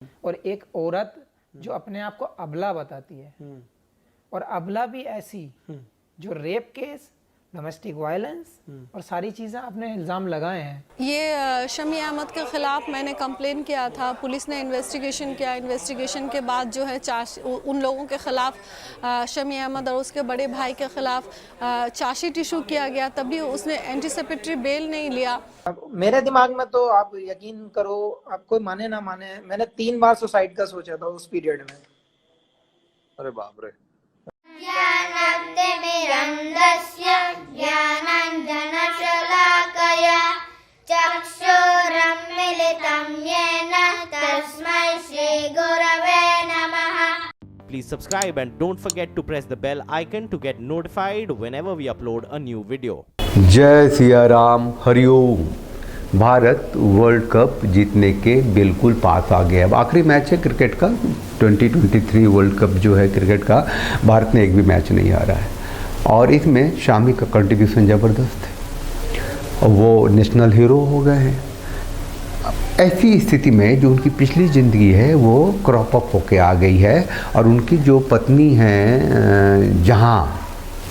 और एक औरत जो अपने आप को अबला बताती है, और अबला भी ऐसी जो रेप केस, डोमेस्टिक वायलेंस और सारी चीज़ें आपने इल्ज़ाम लगाए हैं। ये शमी अहमद के ख़िलाफ़ मैंने कंप्लेन किया था, पुलिस ने इन्वेस्टिगेशन किया। इन्वेस्टिगेशन के बाद जो है उन लोगों के ख़िलाफ़ शमी अहमद और उसके बड़े भाई के ख़िलाफ़ चार्जशीट इशू किया गया, तभी उसने एंटीसिपेटरी बेल नहीं लिया। अब मेरे दिमाग में तो आप यकीन करो, आप कोई माने ना माने, मैंने 3 बार सुसाइड का सोचा था उस पीरियड में। अरे बाप रे। ज्ञानतिमिरन्दस्य ज्ञानाञ्जनशलाकया चक्षुरुन्मीलितं येन तस्मै श्रीगुरवे नमः। Please subscribe and don't forget to press the bell icon to get notified whenever we upload a new video. जय सिया राम, हरिओम। भारत वर्ल्ड कप जीतने के बिल्कुल पास आ गया। अब आखिरी मैच है क्रिकेट का, 2023 वर्ल्ड कप जो है क्रिकेट का, भारत में एक भी मैच नहीं आ रहा है और इसमें शामी का कंट्रीब्यूशन ज़बरदस्त है और वो नेशनल हीरो हो गए हैं। ऐसी स्थिति में जो उनकी पिछली ज़िंदगी है वो क्रॉप अप होके आ गई है और उनकी जो पत्नी है जहाँ,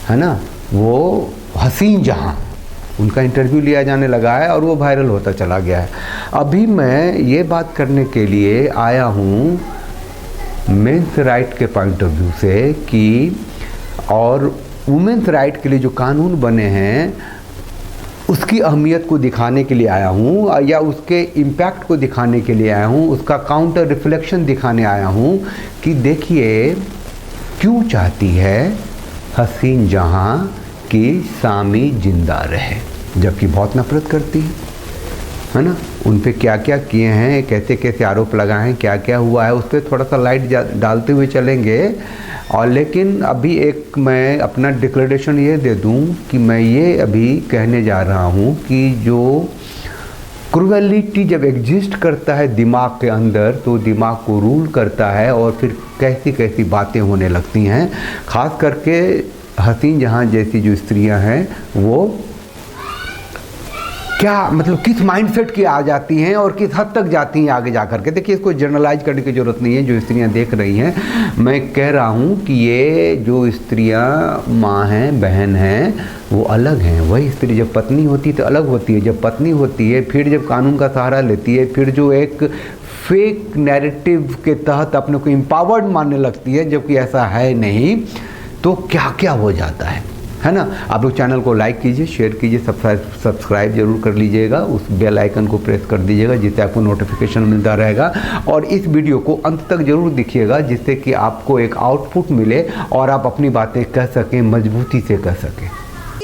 है ना, वो हसीन जहाँ, उनका इंटरव्यू लिया जाने लगा है और वो वायरल होता चला गया है। अभी मैं ये बात करने के लिए आया हूँ मेंस राइट के पॉइंट ऑफ व्यू से कि और वुमेन्स राइट के लिए जो कानून बने हैं उसकी अहमियत को दिखाने के लिए आया हूँ, या उसके इम्पैक्ट को दिखाने के लिए आया हूँ, उसका काउंटर रिफ्लेक्शन दिखाने आया हूँ कि देखिए क्यों चाहती है हसीन जहाँ कि सामी जिंदा रहे, जबकि बहुत नफरत करती है ना। उन पे क्या क्या किए हैं, कैसे कैसे आरोप लगाए हैं, क्या क्या हुआ है, उस पर थोड़ा सा लाइट डालते हुए चलेंगे। और लेकिन अभी एक मैं अपना डिक्लेरेशन ये दे दूं कि मैं ये अभी कहने जा रहा हूँ कि जो क्रूएलिटी जब एग्जिस्ट करता है दिमाग के अंदर तो दिमाग को रूल करता है और फिर कैसी कैसी बातें होने लगती हैं। ख़ास करके हसीन जहाँ जैसी जो स्त्रियां हैं वो क्या मतलब किस माइंडसेट की आ जाती हैं और किस हद तक जाती हैं आगे जा कर के। देखिए इसको जनरलाइज करने की ज़रूरत नहीं है। जो स्त्रियां देख रही हैं, मैं कह रहा हूँ कि ये जो स्त्रियां माँ हैं, बहन हैं, वो अलग हैं। वही स्त्री जब पत्नी होती है तो अलग होती है। जब पत्नी होती है फिर जब कानून का सहारा लेती है, फिर जो एक फेक नैरेटिव के तहत अपने को एम्पावर्ड मानने लगती है, जबकि ऐसा है नहीं, तो क्या क्या हो जाता है ना। आप लोग चैनल को लाइक कीजिए, शेयर कीजिए, सब्सक्राइब जरूर कर लीजिएगा, उस बेल आइकन को प्रेस कर दीजिएगा जिससे आपको नोटिफिकेशन मिलता रहेगा। और इस वीडियो को अंत तक जरूर देखिएगा जिससे कि आपको एक आउटपुट मिले और आप अपनी बातें कह सकें, मजबूती से कह सकें।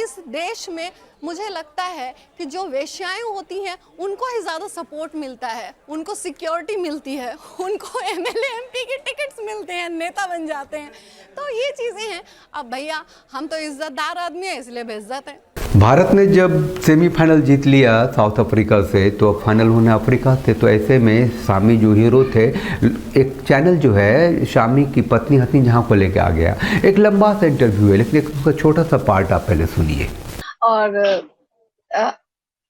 इस देश में मुझे लगता है कि जो वेश्याएं होती हैं उनको ही ज़्यादा सपोर्ट मिलता है, उनको सिक्योरिटी मिलती है, उनको एमएलए एमपी के टिकट्स मिलते हैं, नेता बन जाते हैं। तो ये चीज़ें हैं। अब भैया हम तो इज्जतदार आदमी हैं इसलिए बेइज्जत हैं। भारत ने जब सेमीफाइनल जीत लिया साउथ अफ्रीका से तो अब फाइनल होने अफ्रीका थे, तो ऐसे में शामी जो हीरो थे, एक चैनल जो है शामी की पत्नी हसीन जहाँ को लेके आ गया। एक लंबा सा इंटरव्यू है लेकिन एक उसका छोटा सा पार्ट आप पहले सुनिए। और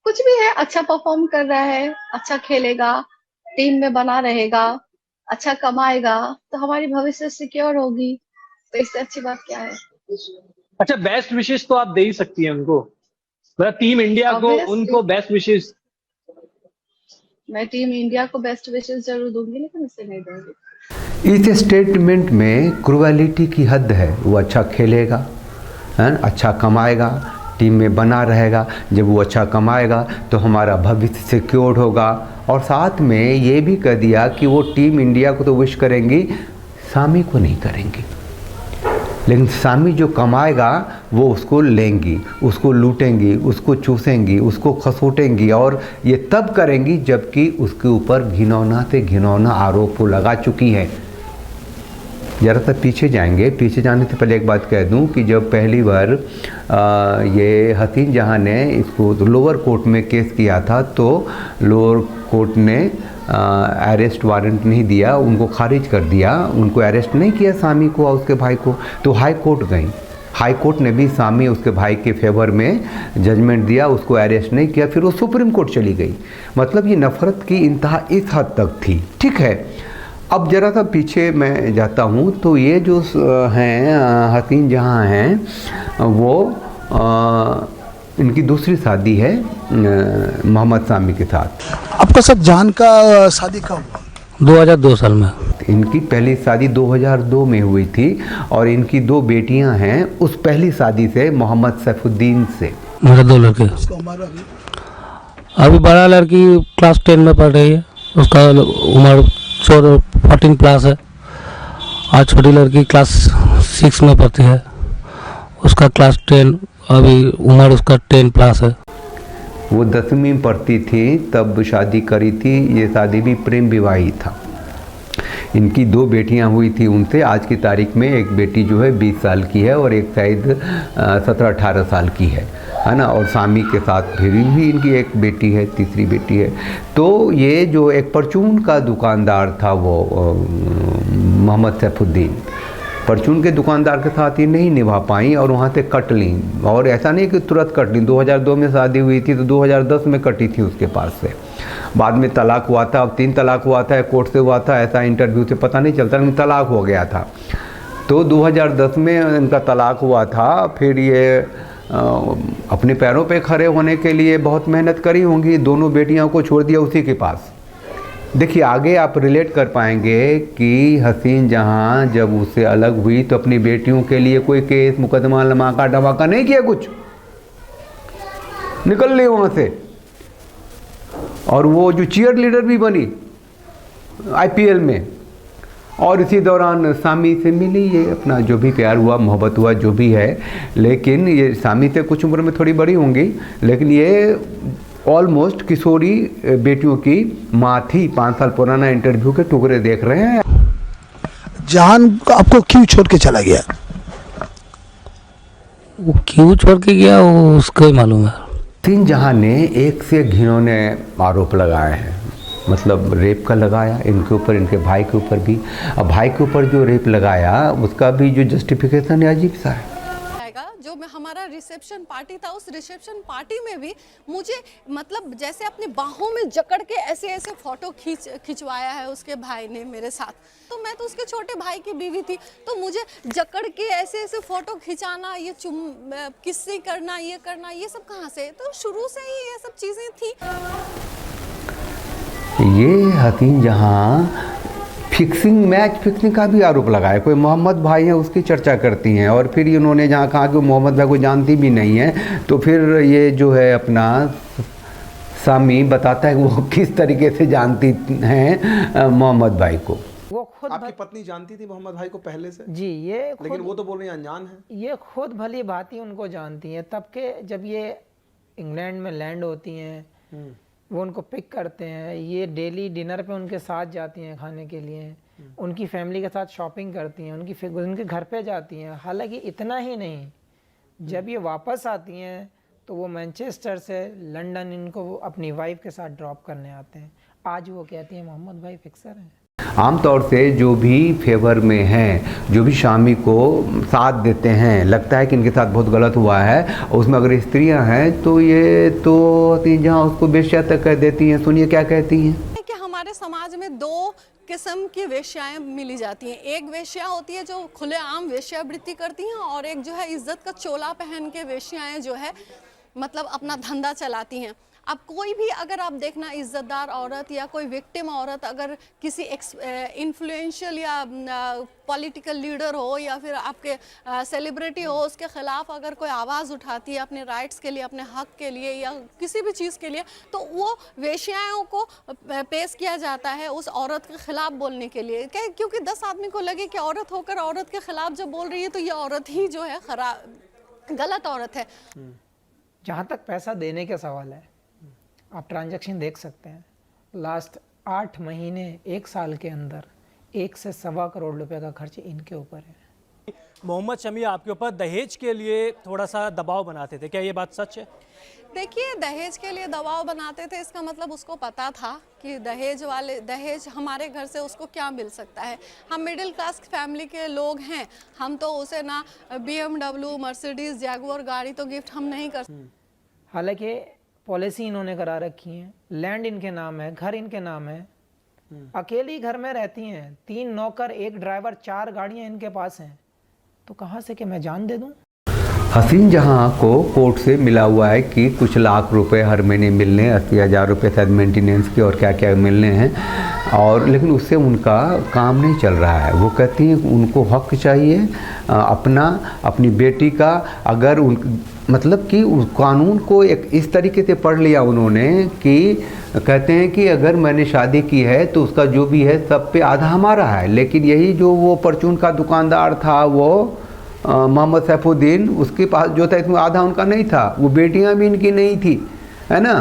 कुछ भी है, अच्छा परफॉर्म कर रहा है, अच्छा खेलेगा, टीम में बना रहेगा, अच्छा कमाएगा तो हमारी भविष्य सिक्योर होगी। तो इससे अच्छी बात क्या है। अच्छा, बेस्ट विशेष तो आप दे ही सकती हैं उनको, मतलब टीम इंडिया को, उनको बेस्ट विशेष। मैं टीम इंडिया को बेस्ट विशेष जरूर दूंगी लेकिन इससे नहीं दूंगी। इस स्टेटमेंट में क्रूएलिटी की हद है। वो अच्छा खेलेगा, अच्छा कमाएगा, टीम में बना रहेगा। जब वो अच्छा कमाएगा तो हमारा भविष्य सिक्योर्ड होगा। और साथ में ये भी कह दिया कि वो टीम इंडिया को तो विश करेंगी, सामी को नहीं करेंगी। लेकिन सामी जो कमाएगा वो उसको लेंगी, उसको लूटेंगी, उसको चूसेंगी, उसको खसूटेंगी और ये तब करेंगी जबकि उसके ऊपर घिनौना से घिनौना आरोप वो लगा चुकी है। ज़रा सा पीछे जाएंगे। पीछे जाने से पहले एक बात कह दूं कि जब पहली बार ये हसीन जहाँ ने इसको लोअर कोर्ट में केस किया था तो लोअर कोर्ट ने अरेस्ट वारंट नहीं दिया, उनको खारिज कर दिया, उनको अरेस्ट नहीं किया सामी को और उसके भाई को। तो हाई कोर्ट गई, हाई कोर्ट ने भी सामी उसके भाई के फेवर में जजमेंट दिया, उसको अरेस्ट नहीं किया। फिर वो सुप्रीम कोर्ट चली गई। मतलब ये नफ़रत की इंतहा इस हद तक थी। ठीक है, अब जरा सा पीछे मैं जाता हूँ तो ये जो हैं हसीन जहाँ हैं वो इनकी दूसरी शादी है मोहम्मद सामी के साथ। आपका सब जान का शादी कब हुआ? 2002 साल में। इनकी पहली शादी 2002 में हुई थी और इनकी 2 बेटियां हैं उस पहली शादी से, मोहम्मद सैफुद्दीन से। मेरे 2 लड़के। उसका उम्र अभी बड़ा लड़की क्लास 10 में पढ़ रही है, उसका उम्र 14 प्लस है। और छोटी लड़की क्लास 6 में पढ़ती है, उसका क्लास 10, अभी उम्र उसका 10 प्लस है। वो 10वीं में पढ़ती थी तब शादी करी थी। ये शादी भी प्रेम विवाह ही था। इनकी 2 बेटियां हुई थी उनसे। आज की तारीख में एक बेटी जो है 20 साल की है और एक शायद 17-18 साल की है ना। और सामी के साथ फिर भी इनकी एक बेटी है, तीसरी बेटी है। तो ये जो एक परचून का दुकानदार था वो मोहम्मद सैफुद्दीन, परचून के दुकानदार के साथ ही नहीं निभा पाई और वहाँ से कट ली। और ऐसा नहीं कि तुरंत कट ली, 2002 में शादी हुई थी तो 2010 में कटी थी उसके पास से। बाद में तलाक हुआ था, अब 3 तलाक हुआ था, कोर्ट से हुआ था, ऐसा इंटरव्यू से पता नहीं चलता, लेकिन तलाक हो गया था। तो 2010 में इनका तलाक हुआ था। फिर ये अपने पैरों पे खड़े होने के लिए बहुत मेहनत करी होंगी। दोनों बेटियों को छोड़ दिया उसी के पास। देखिए आगे आप रिलेट कर पाएंगे कि हसीन जहां जब उससे अलग हुई तो अपनी बेटियों के लिए कोई केस मुकदमा लमाका धमाका नहीं किया, कुछ निकल ली वहाँ से। और वो जो चीयर लीडर भी बनी IPL में। और इसी दौरान सामी से मिली, ये अपना जो भी प्यार हुआ, मोहब्बत हुआ, जो भी है। लेकिन ये सामी से कुछ उम्र में थोड़ी बड़ी होंगी, लेकिन ये ऑलमोस्ट किशोरी बेटियों की माँ थी। 5 साल पुराना इंटरव्यू के टुकड़े देख रहे हैं। जान आपको क्यों छोड़ के चला गया? वो क्यों छोड़ के गया वो उसको ही मालूम है। हसीन जहां ने एक से घिनौने आरोप लगाए हैं, मतलब रेप का लगाया इनके ऊपर, इनके भाई के ऊपर भी। अब भाई के ऊपर जो रेप लगाया उसका भी जो जस्टिफिकेशन है अजीब सा है। जो हमारा रिसेप्शन पार्टी था, उस रिसेप्शन पार्टी में भी मुझे मतलब जैसे अपनी बाहों में जकड़ के ऐसे ऐसे फोटो खिंचवाया है उसके भाई ने मेरे साथ। तो मैं तो उसके छोटे भाई की बीवी थी, तो मुझे जकड़ के ऐसे ऐसे फोटो खिंचाना, ये किस्से करना, ये करना, ये सब कहाँ से? तो शुरू से ही ये सब चीज़ें थी। ये हसीन जहां मैच फिक्सिंग का भी आरोप लगाया। कोई मोहम्मद भाई हैं उसकी चर्चा करती हैं और फिर इन्होंने जहाँ कहा कि मोहम्मद भाई को जानती भी नहीं है, तो फिर ये जो है अपना सामी बताता है कि वो किस तरीके से जानती हैं मोहम्मद भाई को। वो खुद आपकी पत्नी जानती थी मोहम्मद भाई को पहले से? जी, ये लेकिन वो तो बोल रही हैं अनजान है। ये खुद भली भांति उनको जानती हैं। तब के जब ये इंग्लैंड में लैंड होती हैं, वो उनको पिक करते हैं, ये डेली डिनर पे उनके साथ जाती हैं खाने के लिए, उनकी फैमिली के साथ शॉपिंग करती हैं, उनके घर पे जाती हैं। हालांकि इतना ही नहीं, जब ये वापस आती हैं तो वो मैनचेस्टर से लंदन इनको अपनी वाइफ के साथ ड्रॉप करने आते हैं। आज वो कहती हैं मोहम्मद भाई फिक्सर हैं। आमतौर से जो भी फेवर में हैं, जो भी शामी को साथ देते हैं, लगता है कि इनके साथ बहुत गलत हुआ है, उसमें अगर स्त्रियां हैं तो ये तो जहाँ उसको बेश्या तक कह देती हैं। सुनिए क्या कहती हैं। कि हमारे समाज में 2 किस्म की वेश्याएं मिली जाती हैं। एक वेश्या होती है जो खुलेआम वेश्यावृत्ति करती हैं, और एक जो है इज्जत का चोला पहन के वेश्याएं जो है मतलब अपना धंधा चलाती हैं। अब कोई भी अगर आप देखना इज्जतदार औरत या कोई विक्टिम औरत अगर किसी इन्फ्लुएंशियल या पॉलिटिकल लीडर हो या फिर आपके सेलिब्रिटी हो, उसके ख़िलाफ़ अगर कोई आवाज़ उठाती है अपने राइट्स के लिए, अपने हक के लिए या किसी भी चीज़ के लिए, तो वो वेश्याओं को पेश किया जाता है उस औरत के ख़िलाफ़ बोलने के लिए। क्योंकि 10 आदमी को लगे कि औरत होकर औरत के ख़िलाफ़ जब बोल रही है तो ये औरत ही जो है गलत औरत है। जहाँ तक पैसा देने का सवाल है, आप ट्रांजैक्शन देख सकते हैं। लास्ट 8 महीने 1 साल के अंदर 1 से 1.25 करोड़ रुपए का खर्च इनके ऊपर है। मोहम्मद शमी आपके ऊपर दहेज के लिए थोड़ा सा दबाव बनाते थे, क्या ये बात सच है? देखिए, दहेज के लिए दबाव बनाते थे, इसका मतलब उसको पता था कि दहेज हमारे घर से उसको क्या मिल सकता है। हम मिडिल क्लास फैमिली के लोग हैं, हम तो उसे ना BMW, मर्सिडीज, जैगुआर गाड़ी तो गिफ्ट हम नहीं कर सकते। हालांकि पॉलिसी इन्होंने करा रखी है, लैंड इनके नाम है, घर इनके नाम है, अकेली घर में रहती हैं, 3 नौकर, 1 ड्राइवर, 4 गाड़ियां इनके पास हैं, तो कहाँ से कि मैं जान दे दूं? हसीन जहां को कोर्ट से मिला हुआ है कि कुछ लाख रुपए हर महीने मिलने, 80,000 रुपये शायद मेंटेनेंस के और क्या क्या मिलने हैं, और लेकिन उससे उनका काम नहीं चल रहा है। वो कहती हैं उनको हक चाहिए अपनी बेटी का। अगर उन मतलब कि उस कानून को एक इस तरीके से पढ़ लिया उन्होंने कि कहते हैं कि अगर मैंने शादी की है तो उसका जो भी है सब पे आधा हमारा है। लेकिन यही जो वो परचून का दुकानदार था, वो मोहम्मद सैफुद्दीन, उसके पास जो था इसमें आधा उनका नहीं था। वो बेटियां भी इनकी नहीं थी, है ना।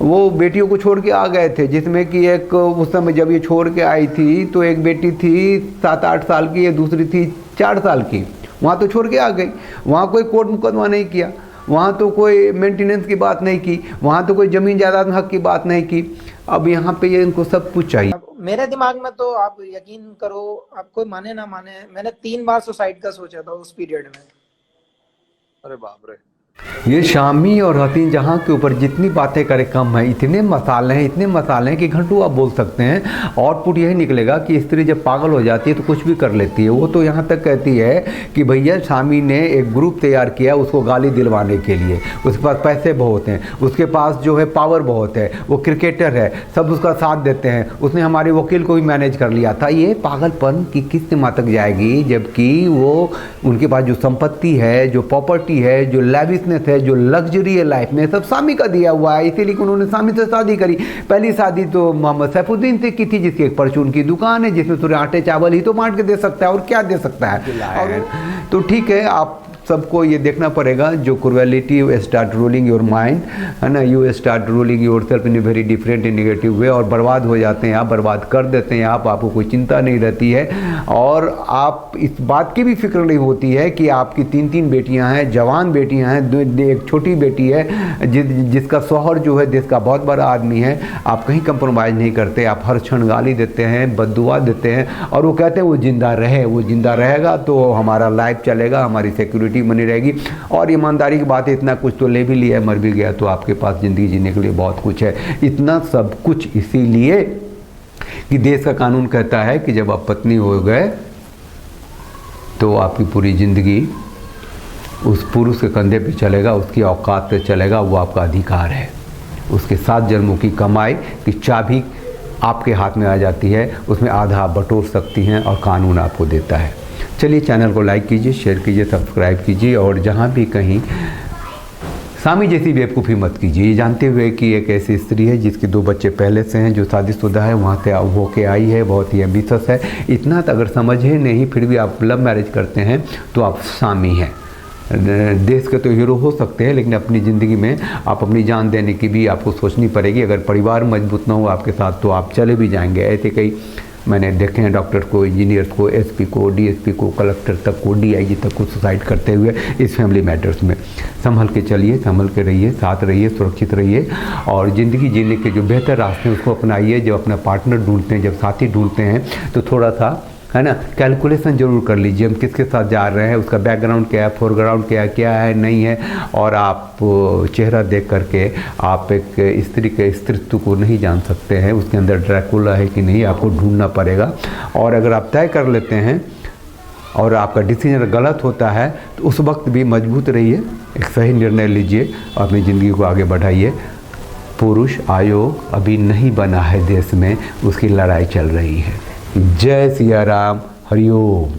वो बेटियों को छोड़ के आ गए थे, जिसमें कि एक उस समय जब ये छोड़ के आई थी तो एक बेटी थी 7-8 साल की, दूसरी थी 4 साल की। वहाँ तो छोड़ के आ गई, वहाँ कोई कोर्ट मुकदमा नहीं किया, वहाँ तो कोई मेंटेनेंस की बात नहीं की, वहाँ तो कोई ज़मीन जायदाद में हक की बात नहीं की। अब यहाँ पे ये इनको सब कुछ चाहिए। मेरे दिमाग में तो आप यकीन करो, आप कोई माने ना माने, मैंने 3 बार सुसाइड का सोचा था उस पीरियड में। अरे बाप रे। ये शामी और हसीन जहां के ऊपर जितनी बातें करे कम है। इतने मसाले हैं कि घंटों आप बोल सकते हैं। आउटपुट यही निकलेगा कि स्त्री जब पागल हो जाती है तो कुछ भी कर लेती है। वो तो यहाँ तक कहती है कि भैया शामी ने एक ग्रुप तैयार किया उसको गाली दिलवाने के लिए। उसके पास पैसे बहुत हैं, उसके पास जो है पावर बहुत है, वो क्रिकेटर है, सब उसका साथ देते हैं। उसने हमारे वकील को भी मैनेज कर लिया था। ये पागलपन की किस सीमा तक जाएगी, जबकि वो उनके पास जो संपत्ति है, जो प्रॉपर्टी है, जो लेविशनेस है, जो लग्जरी है लाइफ में, सब शामी का दिया हुआ है। इसीलिए उन्होंने शामी से शादी करी। पहली शादी तो मोहम्मद सैफुद्दीन से की थी, जिसकी एक परचून की दुकान है, जिसमें थोड़े आटे चावल ही तो बांट के दे सकता है और क्या दे सकता है। और तो ठीक है, आप सबको ये देखना पड़ेगा जो cruelty start ruling your mind, है ना। You start ruling your self in a very different in negative way, और बर्बाद हो जाते हैं आप, बर्बाद कर देते हैं आप। आपको कोई चिंता नहीं रहती है और आप इस बात की भी फिक्र नहीं होती है कि आपकी 3 बेटियां हैं, जवान बेटियां हैं, एक छोटी बेटी है जिसका शौहर जो है देश का बहुत बड़ा आदमी है। आप कहीं कंप्रोमाइज़ नहीं करते, आप हर क्षण गाली देते हैं, बद्दुआ देते हैं, और वो कहते हैं वो जिंदा रहे, वो जिंदा रहेगा तो हमारा लाइफ चलेगा, हमारी सिक्योरिटी बनी रहेगी। और ईमानदारी की बात है, इतना कुछ तो ले भी लिया, मर भी गया, तो आपके पास ज़िंदगी जीने के लिए बहुत कुछ है। इतना सब कुछ इसीलिए कि देश का कानून कहता है कि जब आप पत्नी हो गए तो आपकी पूरी ज़िंदगी उस पुरुष के कंधे पे चलेगा, उसकी औकात पे चलेगा, वो आपका अधिकार है। उसके 7 जन्मों की कमाई की चाबी आपके हाथ में आ जाती है, उसमें आधा आप बटोर सकती हैं और कानून आपको देता है। चलिए, चैनल को लाइक कीजिए, शेयर कीजिए, सब्सक्राइब कीजिए, और जहाँ भी कहीं शामी जैसी बेवकूफ़ी मत कीजिए, ये जानते हुए कि एक ऐसी स्त्री है जिसके 2 बच्चे पहले से हैं, जो शादीशुदा है, वहाँ से अब होके आई है, बहुत ही एम्बिशियस है। इतना तो अगर समझे नहीं फिर भी आप लव मैरिज करते हैं तो आप शामी हैं। देश के तो हीरो हो सकते हैं, लेकिन अपनी ज़िंदगी में आप अपनी जान देने की भी आपको सोचनी पड़ेगी। अगर परिवार मजबूत ना हो आपके साथ तो आप चले भी जाएंगे। ऐसे कई मैंने देखे हैं डॉक्टर को, इंजीनियर्स को, एसपी को, डीएसपी को, कलेक्टर तक को, डीआईजी तक को सुसाइड करते हुए इस फैमिली मैटर्स में। संभल के चलिए, संभल के रहिए, साथ रहिए, सुरक्षित रहिए, और ज़िंदगी जीने के जो बेहतर रास्ते हैं उसको अपनाइए। जब अपना पार्टनर ढूंढते हैं, जब साथी ढूंढते हैं, तो थोड़ा सा, है ना, कैलकुलेशन जरूर कर लीजिए हम किसके साथ जा रहे हैं, उसका बैकग्राउंड क्या है, फोरग्राउंड क्या है नहीं है। और आप चेहरा देख करके आप एक स्त्री के स्त्रीत्व को नहीं जान सकते हैं, उसके अंदर ड्रैकुला है कि नहीं, आपको ढूंढना पड़ेगा। और अगर आप तय कर लेते हैं और आपका डिसीजन गलत होता है तो उस वक्त भी मजबूत रहिए, एक सही निर्णय लीजिए और अपनी ज़िंदगी को आगे बढ़ाइए। पुरुष आयोग अभी नहीं बना है देश में, उसकी लड़ाई चल रही है। जय सिया राम, हरिओम।